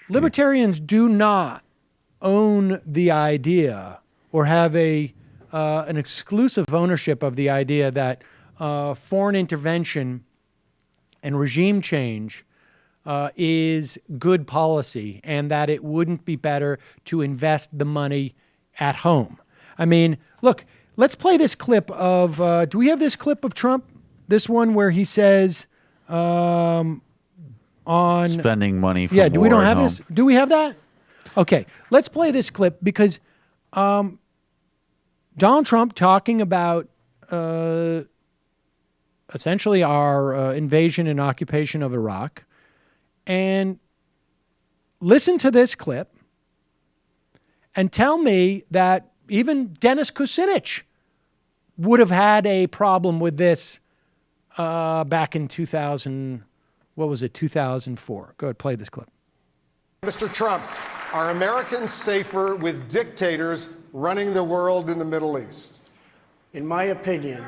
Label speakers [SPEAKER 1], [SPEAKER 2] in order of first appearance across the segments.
[SPEAKER 1] Libertarians do not own the idea or have an exclusive ownership of the idea that foreign intervention and regime change is good policy and that it wouldn't be better to invest the money at home. I mean, look, let's play this clip of, do we have this clip of Trump? This one where he says on
[SPEAKER 2] spending money for
[SPEAKER 1] yeah, do we
[SPEAKER 2] war
[SPEAKER 1] don't
[SPEAKER 2] at
[SPEAKER 1] have
[SPEAKER 2] home.
[SPEAKER 1] this? Do we have that? Okay, let's play this clip because Donald Trump talking about essentially our invasion and occupation of Iraq. And listen to this clip and tell me that even Dennis Kucinich would have had a problem with this back in 2000, what was it, 2004. Go ahead, play this clip.
[SPEAKER 3] Mr. Trump, are Americans safer with dictators running the world in the Middle East?
[SPEAKER 4] In my opinion,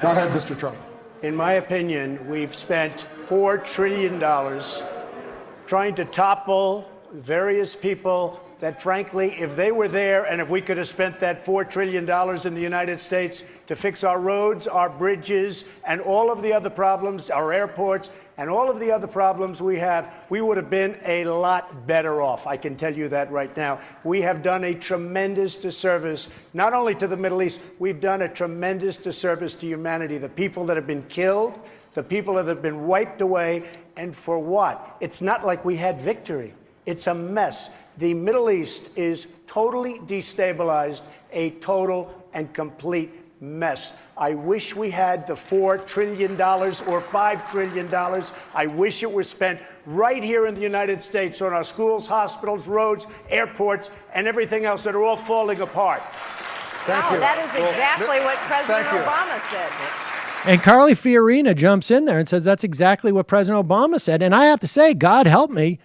[SPEAKER 3] Go ahead, Mr. Trump.
[SPEAKER 4] in my opinion, we've spent $4 trillion trying to topple various people that, frankly, if they were there and if we could have spent that $4 trillion in the United States to fix our roads, our bridges, and all of the other problems, our airports, and all of the other problems we have, we would have been a lot better off. I can tell you that right now. We have done a tremendous disservice, not only to the Middle East, we've done a tremendous disservice to humanity. The people that have been killed, the people that have been wiped away, and for what? It's not like we had victory. It's a mess. The Middle East is totally destabilized, a total and complete mess. I wish we had the $4 trillion or $5 trillion. I wish it was spent right here in the United States on our schools, hospitals, roads, airports, and everything else that are all falling apart.
[SPEAKER 3] Thank you.
[SPEAKER 5] That is exactly what President
[SPEAKER 3] Thank you.
[SPEAKER 5] Obama said.
[SPEAKER 1] And Carly Fiorina jumps in there and says that's exactly what President Obama said. And I have to say, God help me,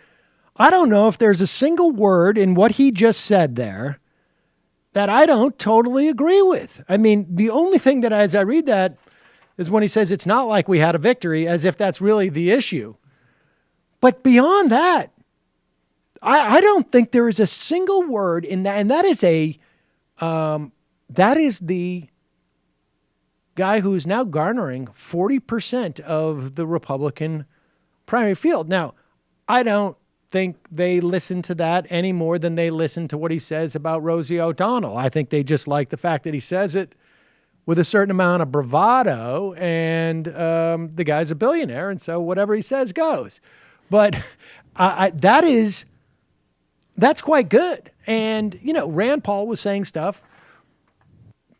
[SPEAKER 1] I don't know if there's a single word in what he just said there that I don't totally agree with. I mean, the only thing that as I read that is when he says it's not like we had a victory, as if that's really the issue. But beyond that, I don't think there is a single word in that. And that is the guy who is now garnering 40% of the Republican primary field. Now, I don't think they listen to that any more than they listen to what he says about Rosie O'Donnell. I think they just like the fact that he says it with a certain amount of bravado, and the guy's a billionaire, and so whatever he says goes. But that's quite good. And, you know, Rand Paul was saying stuff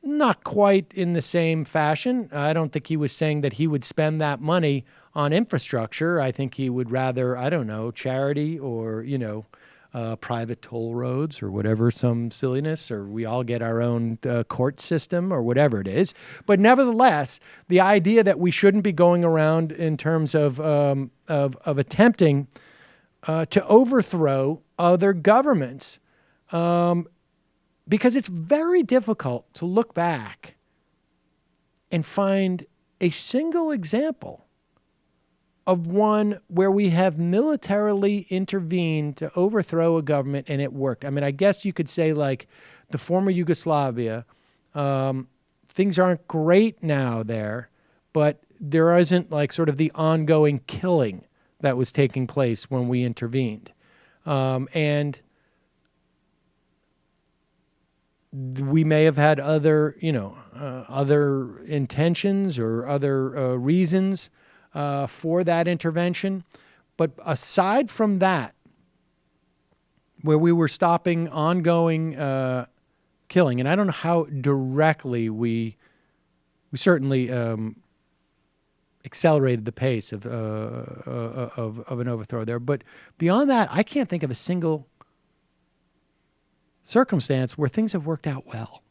[SPEAKER 1] not quite in the same fashion. I don't think he was saying that he would spend that money on infrastructure. I think he would rather, I don't know, charity or, private toll roads or whatever, some silliness, or we all get our own court system or whatever it is. But nevertheless, the idea that we shouldn't be going around in terms of attempting to overthrow other governments, because it's very difficult to look back and find a single example of one where we have militarily intervened to overthrow a government and it worked. I mean, I guess you could say like the former Yugoslavia, things aren't great now there, but there isn't like sort of the ongoing killing that was taking place when we intervened. And we may have had other, other intentions or other reasons for that intervention. But aside from that, where we were stopping ongoing killing, and I don't know how directly we certainly accelerated the pace of an overthrow there. But beyond that, I can't think of a single circumstance where things have worked out well.